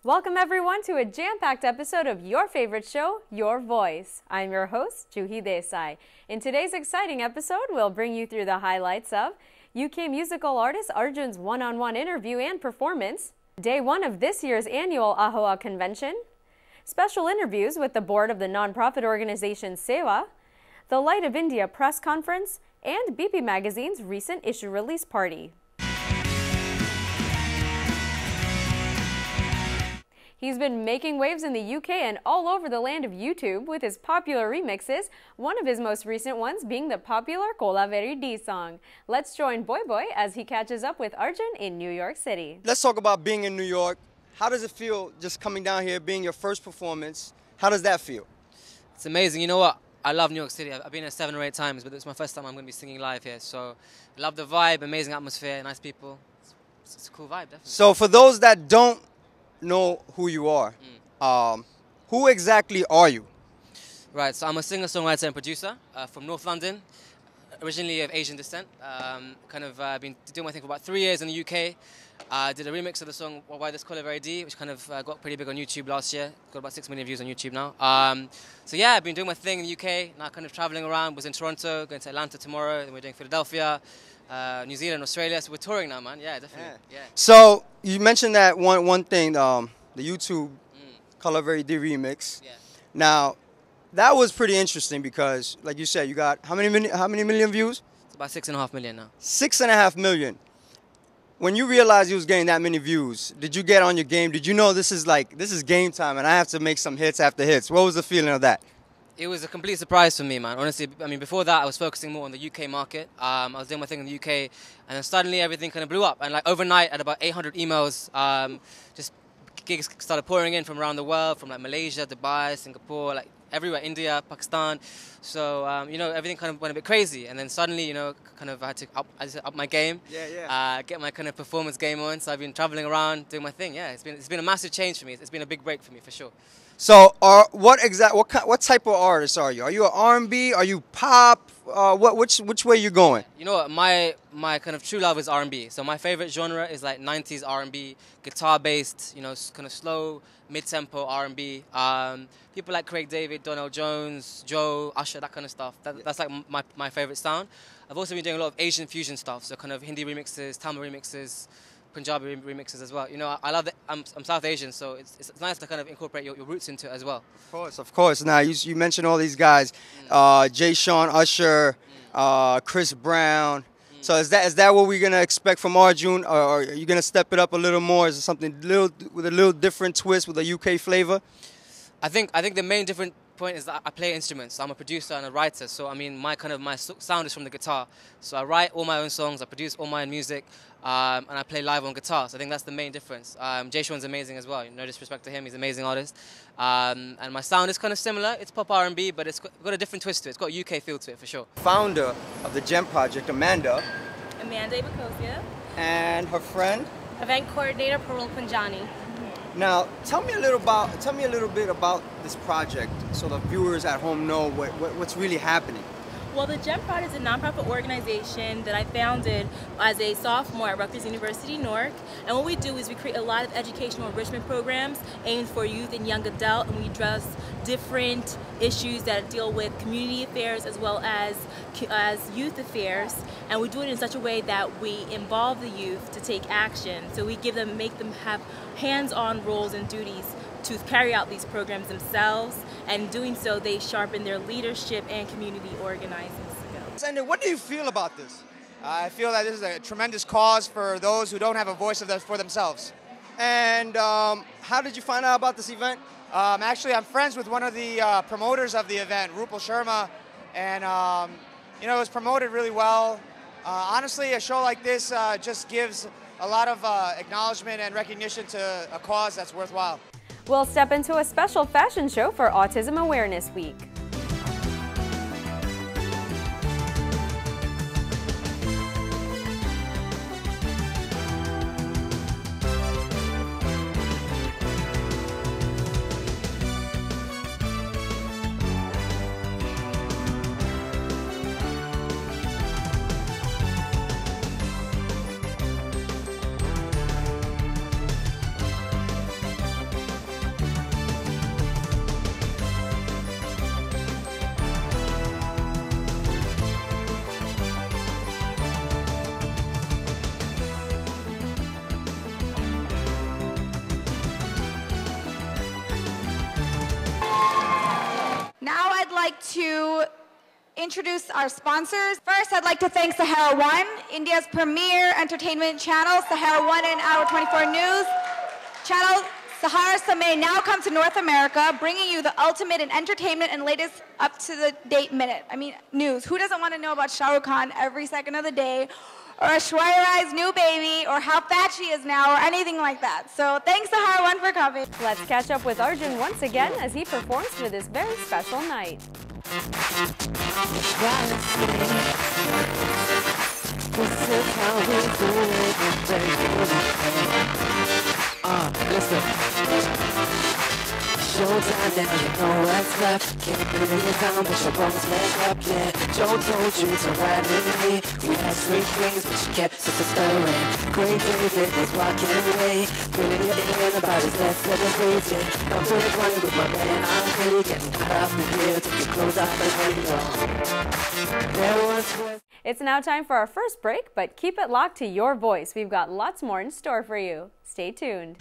Welcome everyone to a jam-packed episode of your favorite show, Your Voice. I'm your host, Juhi Desai. In today's exciting episode, we'll bring you through the highlights of UK musical artist Arjun's one-on-one interview and performance, day one of this year's annual AHOA convention, special interviews with the board of the non-profit organization Seva, the Light of India press conference, and BP Magazine's recent issue release party. He's been making waves in the UK and all over the land of YouTube with his popular remixes, one of his most recent ones being the popular Kolaveri D song. Let's join Boy Boy as he catches up with Arjun in New York City. Let's talk about being in New York. How does it feel just coming down here, being your first performance? How does that feel? It's amazing. You know what? I love New York City. I've been here 7 or 8 times, but it's my first time I'm going to be singing live here. So I love the vibe, amazing atmosphere, nice people. It's a cool vibe, definitely. So for those that don't know who you are, who exactly are you? Right, so I'm a singer, songwriter, and producer from North London, originally of Asian descent. Been doing my thing for about 3 years in the UK. Did a remix of the song Why This Kolaveri D, which kind of got pretty big on YouTube last year. Got about 6 million views on YouTube now. So yeah, I've been doing my thing in the UK, now kind of traveling around. Was in Toronto, going to Atlanta tomorrow, then we're doing Philadelphia, New Zealand, Australia. So we're touring now, man. Yeah, definitely. Yeah. So you mentioned that one thing, the YouTube Kolaveri D remix. Yeah. Now, that was pretty interesting because, like you said, you got how many million views? It's about 6.5 million now. 6.5 million. When you realized you was getting that many views, did you get on your game? Did you know this is game time and I have to make some hits after hits? What was the feeling of that? It was a complete surprise for me, man. Honestly, I mean, before that, I was focusing more on the UK market. I was doing my thing in the UK, and then suddenly everything kind of blew up. And like overnight, at about 800 emails, just gigs started pouring in from around the world, from like Malaysia, Dubai, Singapore, like everywhere, India, Pakistan. So, everything kind of went a bit crazy. And then suddenly, I had to up my game, get my kind of performance game on. So I've been traveling around, doing my thing. Yeah, it's been a massive change for me. It's been a big break for me, for sure. So, what type of artist are you? Are you an R&B? Are you pop? Which way you going? You know what? My kind of true love is R&B. So my favorite genre is like 90s R&B, guitar-based, kind of slow, mid-tempo R&B. People like Craig David, Donell Jones, Joe, Usher, that kind of stuff. That's like my favorite sound. I've also been doing a lot of Asian fusion stuff, so kind of Hindi remixes, Tamil remixes, Punjabi remixes as well. I love that. I'm South Asian, so it's nice to kind of incorporate your roots into it as well. Of course. Now, you mentioned all these guys, Jay Sean, Usher, Chris Brown. So is that what we're going to expect from Arjun, or are you going to step it up a little more? Is it something with a little different twist with a UK flavor? I think the main different point is that I play instruments. I'm a producer and a writer, so I mean my sound is from the guitar. So I write all my own songs, I produce all my own music, and I play live on guitar. So I think that's the main difference. Jay Sean's amazing as well. No disrespect to him, he's an amazing artist. And my sound is kind of similar. It's pop R&B, but it's got a different twist to it. It's got a UK feel to it for sure. Founder of the GEM Project, Amanda Bakosia. And her friend? Event coordinator Parul Panjani. Now, tell me a little bit about this project so the viewers at home know what's really happening. Well, the GEM Project is a nonprofit organization that I founded as a sophomore at Rutgers University, Newark. And what we do is we create a lot of educational enrichment programs aimed for youth and young adult, and we address different issues that deal with community affairs as well as youth affairs. And we do it in such a way that we involve the youth to take action. So we make them have hands-on roles and duties to carry out these programs themselves, and in doing so they sharpen their leadership and community organizing skills. And what do you feel about this? I feel that this is a tremendous cause for those who don't have a voice for themselves. And how did you find out about this event? Actually, I'm friends with one of the promoters of the event, Rupal Sharma, and it was promoted really well. Honestly, a show like this just gives a lot of acknowledgement and recognition to a cause that's worthwhile. We'll step into a special fashion show for Autism Awareness Week. like to introduce our sponsors. First, I'd like to thank Sahara One, India's premier entertainment channel. Sahara One and Hour 24 News channel. Sahara Samay now comes to North America, bringing you the ultimate in entertainment and latest up-to-the-date news. Who doesn't want to know about Shah Rukh Khan every second of the day, or Aishwarya Rai's new baby, or how fat she is now, or anything like that? So thanks, Sahara One, for coming. Let's catch up with Arjun once again as he performs for this very special night. Listen. Showtime now, you know what's left. Can't bring it down, but your bones back up, yeah. Joe told you to ride with me. We had sweet things, but you kept us stirring. Great David was walking away. Feeling your ear about his left celebrating. I'm doing one with my man, I'm really getting hot off the hill. Take your clothes off the window. There was... It's now time for our first break, but keep it locked to Your Voice. We've got lots more in store for you. Stay tuned.